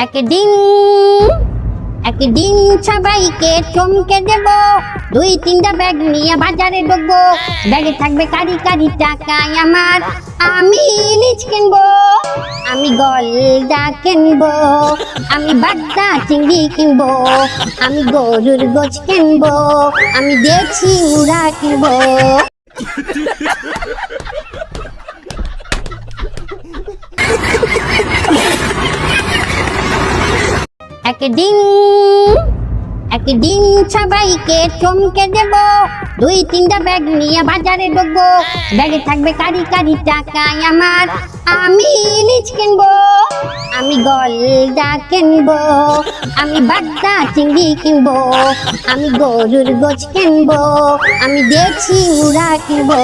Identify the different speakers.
Speaker 1: একদিন একদিন সবাইকে চমকে দেব, 2-3টা ব্যাগ নিয়ে বাজারে ঢুকবো। ব্যাগে থাকবে কারি কারি টাকায় আমার, আমি ইলিশ কিনবো, আমি গলদা কিনবো, আমি বাগদা চিংড়ি কিনবো, আমি গরুর গোছ কিনবো, আমি দেশি মুড়া কিনবো। একদিন একদিন সবাইকে চমকে দেব, 2-3টা ব্যাগ নিয়ে বাজারে ঢুকবো। ব্যাগে থাকবে কারি কারি টাকায় আমার, আমি ইলিশ কিনবো, আমি গলদা কিনবো, আমি বাগদা চিংড়ি কিনবো, আমি গরুর গোছ কিনবো, আমি দেশি মুড়া কিনবো।